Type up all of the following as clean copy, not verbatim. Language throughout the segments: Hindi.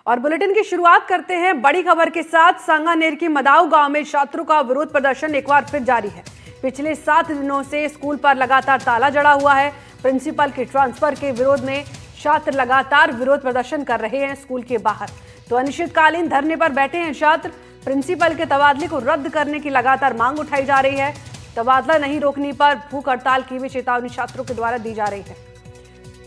और बुलेटिन की शुरुआत करते हैं बड़ी खबर के साथ। सांगानेर के मदाऊ गांव में छात्रों का विरोध प्रदर्शन एक बार फिर जारी है। पिछले 7 दिनों से स्कूल पर लगातार ताला जड़ा हुआ है। प्रिंसिपल के ट्रांसफर के विरोध में छात्र लगातार विरोध प्रदर्शन कर रहे हैं स्कूल के बाहर। तो अनिश्चितकालीन धरने पर बैठे हैं छात्र। प्रिंसिपल के तबादले को रद्द करने की लगातार मांग उठाई जा रही है। तबादला नहीं रोकने पर भूख हड़ताल की भी चेतावनी छात्रों के द्वारा दी जा रही है।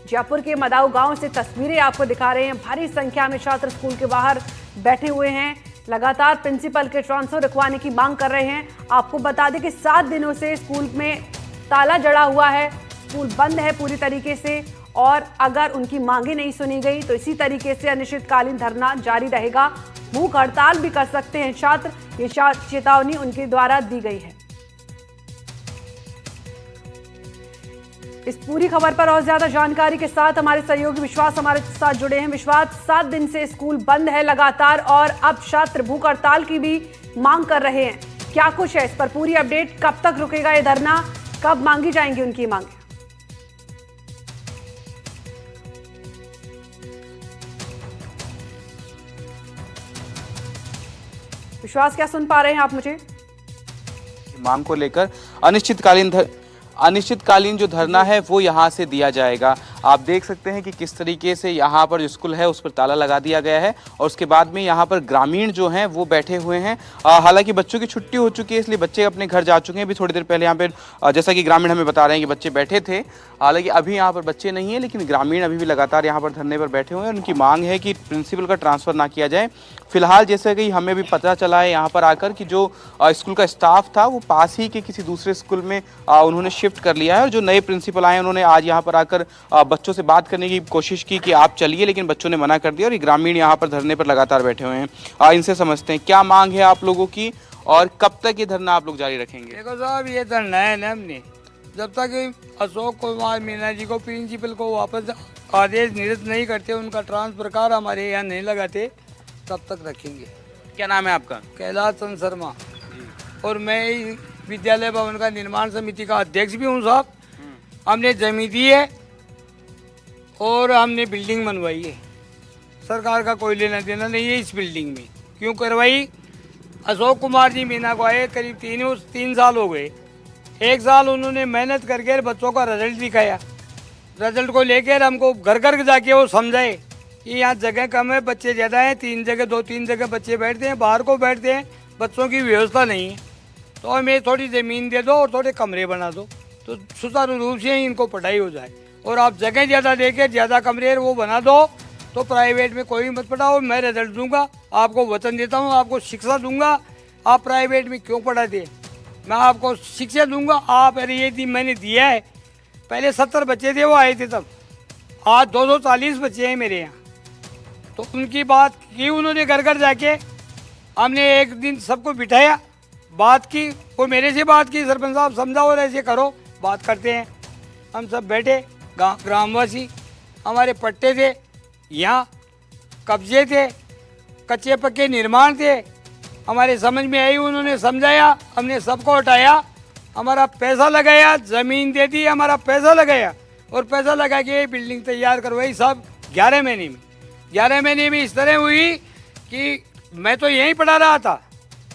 जयपुर के मदाऊ गांव से तस्वीरें आपको दिखा रहे हैं। भारी संख्या में छात्र स्कूल के बाहर बैठे हुए हैं। लगातार प्रिंसिपल के ट्रांसफर रुकवाने की मांग कर रहे हैं। आपको बता दें कि 7 दिनों से स्कूल में ताला जड़ा हुआ है। स्कूल बंद है पूरी तरीके से और अगर उनकी मांगे नहीं सुनी गई तो इसी तरीके से अनिश्चितकालीन धरना जारी रहेगा। भूख हड़ताल भी कर सकते हैं छात्र, ये चेतावनी उनके द्वारा दी गई है। इस पूरी खबर पर और ज्यादा जानकारी के साथ हमारे सहयोगी विश्वास हमारे साथ जुड़े हैं। विश्वास, 7 दिन से स्कूल बंद है लगातार और अब छात्र भूख हड़ताल की भी मांग कर रहे हैं। क्या कुछ है इस पर पूरी अपडेट? कब तक रुकेगा ये धरना? कब मांगी जाएंगी उनकी मांगे? विश्वास, क्या सुन पा रहे हैं आप मुझे? मांग को लेकर अनिश्चितकालीन जो धरना है वो यहाँ से दिया जाएगा। आप देख सकते हैं कि किस तरीके से यहाँ पर जो स्कूल है उस पर ताला लगा दिया गया है और उसके बाद में यहाँ पर ग्रामीण जो हैं वो बैठे हुए हैं। हालांकि बच्चों की छुट्टी हो चुकी है इसलिए बच्चे अपने घर जा चुके हैं। अभी थोड़ी देर पहले यहाँ पे जैसा कि ग्रामीण हमें बता रहे हैं कि बच्चे बैठे थे। हालांकि अभी यहाँ पर बच्चे नहीं हैं लेकिन ग्रामीण अभी भी लगातार यहाँ पर धरने पर बैठे हुए हैं। उनकी मांग है कि प्रिंसिपल का ट्रांसफ़र ना किया जाए। फिलहाल जैसे कि हमें भी पता चला है यहाँ पर आकर कि जो स्कूल का स्टाफ था वो पास ही के किसी दूसरे स्कूल में उन्होंने शिफ्ट कर लिया है और जो नए प्रिंसिपल आए उन्होंने आज यहाँ पर आकर बच्चों से बात करने की कोशिश की कि आप चलिए, लेकिन बच्चों ने मना कर दिया और ये ग्रामीण यहाँ पर धरने पर लगातार बैठे हुए हैं। इनसे समझते हैं क्या मांग है आप लोगों की और कब तक ये धरना आप लोग जारी रखेंगे? देखो साहब, ये धरना है ना हमने जब तक अशोक कुमार मीना जी को प्रिंसिपल को वापस आदेश निरस्त नहीं करते, उनका ट्रांसफर कार हमारे यहाँ नहीं लगाते, तब तक रखेंगे। क्या नाम है आपका? कैलाश चंद्र शर्मा और मैं विद्यालय भवन का निर्माण समिति का अध्यक्ष भी हूँ साहब। हमने जमीन दी है और हमने बिल्डिंग बनवाई है। सरकार का कोई लेना देना नहीं है इस बिल्डिंग में। क्यों करवाई? अशोक कुमार जी मीना को आए करीब 3 साल हो गए। 1 साल उन्होंने मेहनत करके बच्चों का रिजल्ट दिखाया। रिजल्ट को लेकर हमको घर घर जाके वो समझाए कि यहाँ जगह कम है, बच्चे ज़्यादा हैं, 2-3 जगह बच्चे बैठते हैं, बाहर को बैठते हैं, बच्चों की व्यवस्था नहीं है, तो हमें थोड़ी ज़मीन दे दो और थोड़े कमरे बना दो तो सुचारू रूप से इनको पढ़ाई हो जाए। और आप जगह ज़्यादा देकर ज़्यादा कमरे वो बना दो तो प्राइवेट में कोई मत पढ़ाओ। मैं रिजल्ट दूंगा, आपको वचन देता हूँ, आपको शिक्षा दूंगा। आप प्राइवेट में क्यों पढ़ाते? मैं आपको शिक्षा दूंगा। आप अरे ये मैंने दिया है। पहले 70 बच्चे थे वो आए थे तब, आज 240 बच्चे हैं मेरे यहाँ। तो उनकी बात की उन्होंने घर घर जाके। हमने एक दिन सबको बिठाया, बात की, वो मेरे से बात की, सरपंच साहब समझाओ और ऐसे करो, बात करते हैं। हम सब बैठे, ग्रामवासी, हमारे पट्टे थे, यहाँ कब्जे थे, कच्चे पक्के निर्माण थे, हमारे समझ में आई, उन्होंने समझाया, हमने सबको हटाया, हमारा पैसा लगाया, ज़मीन दे दी, हमारा पैसा लगाया और पैसा लगा के बिल्डिंग तैयार करवाई सब 11 महीने में। 11 महीने में इस तरह हुई कि मैं तो यहीं पढ़ा रहा था,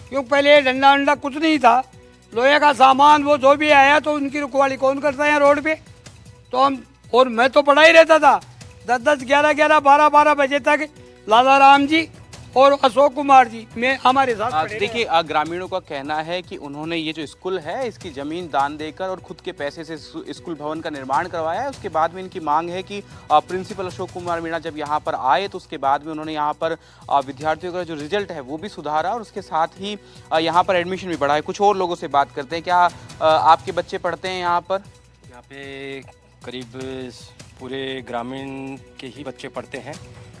क्योंकि पहले डंडा वंडा कुछ नहीं था, लोहे का सामान वो जो भी आया तो उनकी रुकवाली कौन करता है रोड पे? तो हम और मैं तो पढ़ा ही रहता था 10-10, 11-11, 12-12 बजे तक लाला राम जी और अशोक कुमार जी में हमारे साथ। देखिए, ग्रामीणों का कहना है कि उन्होंने ये जो स्कूल है इसकी जमीन दान देकर और खुद के पैसे से स्कूल भवन का निर्माण करवाया है। उसके बाद में इनकी मांग है कि प्रिंसिपल अशोक कुमार मीणा जब यहाँ पर आए तो उसके बाद में उन्होंने यहाँ पर विद्यार्थियों का जो रिजल्ट है वो भी सुधारा और उसके साथ ही यहाँ पर एडमिशन भी बढ़ाए। कुछ और लोगों से बात करते हैं। क्या आपके बच्चे पढ़ते हैं यहाँ पर? यहाँ पे करीब पूरे ग्रामीण के ही बच्चे पढ़ते हैं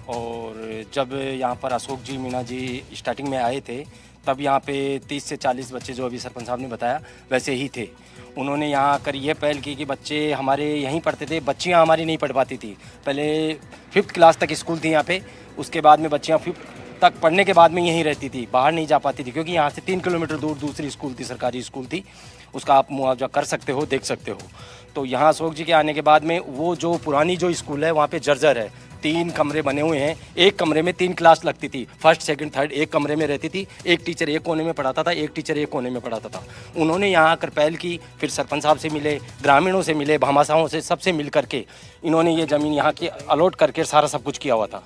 और जब यहाँ पर अशोक जी मीना जी स्टार्टिंग में आए थे तब यहाँ पे 30 से 40 बच्चे, जो अभी सरपंच साहब ने बताया वैसे ही थे। उन्होंने यहाँ आकर ये पहल की कि बच्चे हमारे यहीं पढ़ते थे, बच्चियाँ हमारी नहीं पढ़ पाती थी। पहले 5th क्लास तक स्कूल थी यहाँ पे, उसके बाद में बच्चियाँ 5th तक पढ़ने के बाद में यहीं रहती थी, बाहर नहीं जा पाती थी, क्योंकि यहाँ से 3 किलोमीटर दूर दूसरी स्कूल थी, सरकारी स्कूल थी। उसका आप मुआवजा कर सकते हो, देख सकते हो। तो यहाँ अशोक जी के आने के बाद में वो जो पुरानी जो स्कूल है वहाँ पे जर्जर है, 3 कमरे बने हुए हैं। एक कमरे में 3 क्लास लगती थी, फर्स्ट सेकंड थर्ड एक कमरे में रहती थी। एक टीचर एक कोने में पढ़ाता था, एक टीचर एक कोने में पढ़ाता था। उन्होंने यहाँ आकर पहल की, फिर सरपंच साहब से मिले, ग्रामीणों से मिले, भामाशाहों से, सबसे मिल करके इन्होंने ये ज़मीन यहाँ की अलॉट करके सारा सब कुछ किया हुआ था।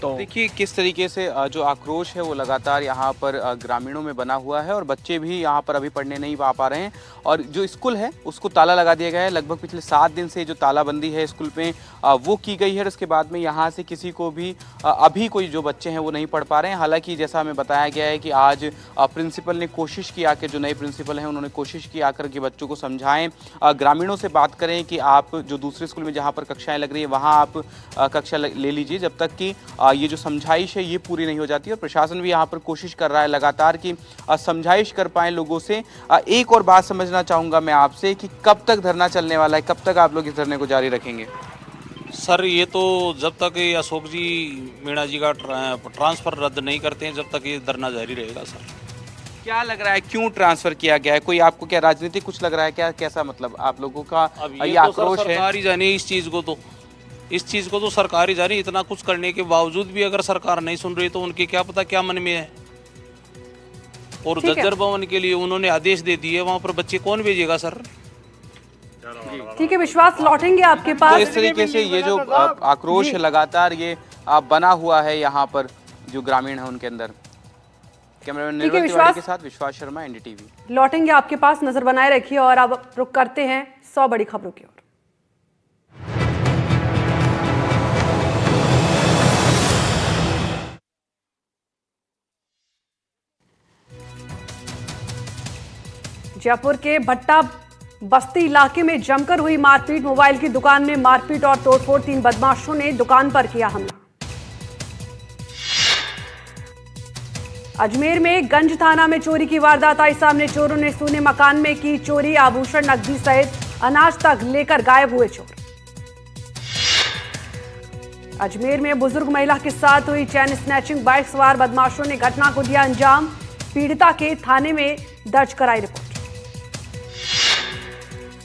तो देखिए किस तरीके से जो आक्रोश है वो लगातार यहाँ पर ग्रामीणों में बना हुआ है और बच्चे भी यहाँ पर अभी पढ़ने नहीं आ पा रहे हैं और जो स्कूल है उसको ताला लगा दिया गया है। लगभग पिछले 7 दिन से जो तालाबंदी है स्कूल पे वो की गई है और उसके बाद में यहाँ से किसी को भी अभी कोई जो बच्चे हैं वो नहीं पढ़ पा रहे हैं। हालांकि जैसा हमें बताया गया है कि आज प्रिंसिपल ने कोशिश की आकर, जो नए प्रिंसिपल हैं उन्होंने कोशिश की आकर के बच्चों को समझाएं, ग्रामीणों से बात करें कि आप जो दूसरे स्कूल में जहाँ पर कक्षाएँ लग रही है वहाँ आप कक्षा ले लीजिए जब तक कि ये जो समझाइश है ये पूरी नहीं हो जाती। और प्रशासन भी यहाँ पर कोशिश कर रहा है लगातार कि समझाइश कर पाएं लोगों से। एक और बात समझना चाहूँगा मैं आपसे कि कब तक धरना चलने वाला है, कब तक आप लोग इस धरने को जारी रखेंगे? सर ये तो जब तक ये अशोक जी मीणा जी का ट्रांसफ़र रद्द नहीं करते हैं जब तक ये धरना जारी रहेगा। सर क्या लग रहा है क्यों ट्रांसफर किया गया है? कोई आपको क्या राजनीतिक कुछ लग रहा है क्या? कैसा मतलब आप लोगों का अब ये ये तो आक्रोश है? सरकार ही जाने इस चीज़ को तो सरकार ही जाने। इतना कुछ करने के बावजूद भी अगर सरकार नहीं सुन रही तो उनके क्या पता क्या मन में है। और ठीक है। जज्जर भवन के लिए उन्होंने आदेश दे दिए, वहाँ पर बच्चे कौन भेजेगा सर? ठीक है विश्वास, लौटेंगे आपके तो पास। इस तरीके से ये जो आक्रोश है लगातार ये बना हुआ है यहाँ पर जो ग्रामीण है उनके अंदर। कैमरामैन ठीक है, निर्मल तिवारी विश्वास। के साथ विश्वास शर्मा, एनडीटीवी। लौटेंगे आपके पास, नजर बनाए रखिए और अब रुक करते हैं 100 बड़ी खबरों की ओर। जयपुर के भट्टा बस्ती इलाके में जमकर हुई मारपीट। मोबाइल की दुकान में मारपीट और तोड़फोड़, 3 बदमाशों ने दुकान पर किया हमला। अजमेर में गंज थाना में चोरी की वारदात आई सामने। चोरों ने सूने मकान में की चोरी, आभूषण, नकदी सहित अनाज तक लेकर गायब हुए चोर। अजमेर में बुजुर्ग महिला के साथ हुई चैन स्नैचिंग। बाइक सवार बदमाशों ने घटना को दिया अंजाम। पीड़िता के थाने में दर्ज कराई रिपोर्ट।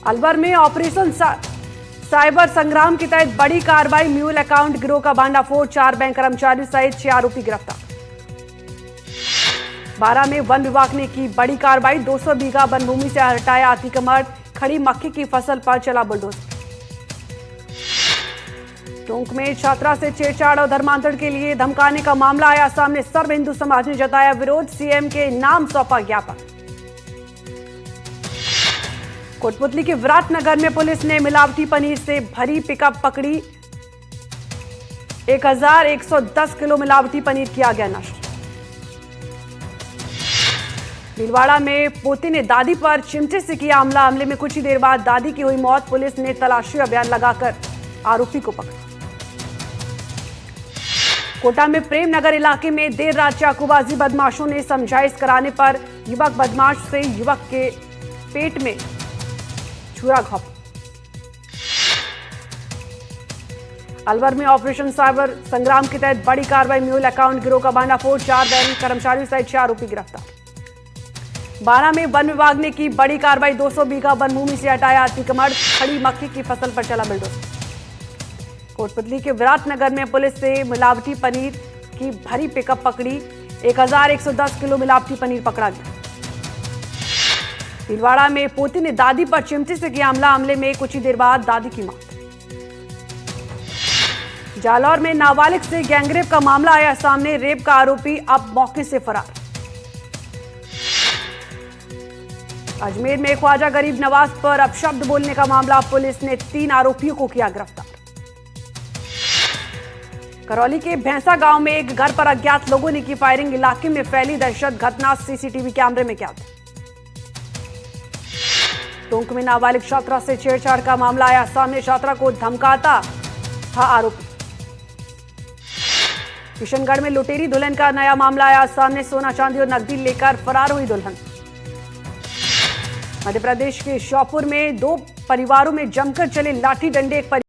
अलवर में ऑपरेशन साइबर संग्राम के तहत बड़ी कार्रवाई। म्यूल अकाउंट गिरोह का भांडाफोड़, 4 बैंक कर्मचारी सहित 6 आरोपी गिरफ्तार। 12 में वन विभाग ने की बड़ी कार्रवाई। 200 बीघा वन भूमि से हटाया अतिक्रमण। खड़ी मक्के की फसल पर चला बुलडोजर। टोंक में छात्रा से छेड़छाड़ और धर्मांतरण के लिए धमकाने का मामला आया सामने। सर्व हिंदू समाज ने जताया विरोध, सीएम के नाम सौंपा ज्ञापन। कोटपुतली के विराटनगर में पुलिस ने मिलावटी पनीर से भरी पिकअप पकड़ी। 1110 किलो मिलावटी पनीर किया गया नष्ट। भीलवाड़ा में पोते ने दादी पर चिमटे से किया हमला। हमले में कुछ ही देर बाद दादी की हुई मौत। पुलिस ने तलाशी अभियान लगाकर आरोपी को पकड़ा। कोटा में प्रेम नगर इलाके में देर रात चाकूबाजी। बदमाशों ने समझाइश कराने पर युवक बदमाश से युवक के पेट में छुरा घोंपा। अलवर में ऑपरेशन साइबर संग्राम के तहत बड़ी कार्रवाई। म्यूल अकाउंट गिरोह का भांडाफोड़, 4 बैंक कर्मचारियों सहित 6 आरोपी गिरफ्तार। 12 में वन विभाग ने की बड़ी कार्रवाई। 200 बीघा वन भूमि से हटाया अतिक्रमण। खड़ी मक्के की फसल पर चला बुलडोजर। कोटपुतली के विराटनगर में पुलिस से मिलावटी पनीर की भरी पिकअप पकड़ी। 1110 किलो मिलावटी पनीर पकड़ा गया। भीलवाड़ा में पोती ने दादी पर चिमटे से किया हमला। हमले में कुछ ही देर बाद दादी की मौत। जालौर में नाबालिग से गैंगरेप का मामला आया सामने। रेप का आरोपी अब मौके से फरार। अजमेर में ख्वाजा गरीब नवाज पर अपशब्द बोलने का मामला। पुलिस ने 3 आरोपियों को किया गिरफ्तार। करौली के भैंसा गांव में एक घर पर अज्ञात लोगों ने की फायरिंग। इलाके में फैली दहशत। घटना सीसीटीवी कैमरे में कैद। टोंक में नाबालिग छात्रा से छेड़छाड़ का मामला आया सामने। छात्रा को धमकाता था आरोपी। किशनगढ़ में लुटेरी दुल्हन का नया मामला आया सामने। सोना चांदी और नकदी लेकर फरार हुई दुल्हन। मध्य प्रदेश के श्योपुर में 2 परिवारों में जमकर चले लाठी डंडे। एक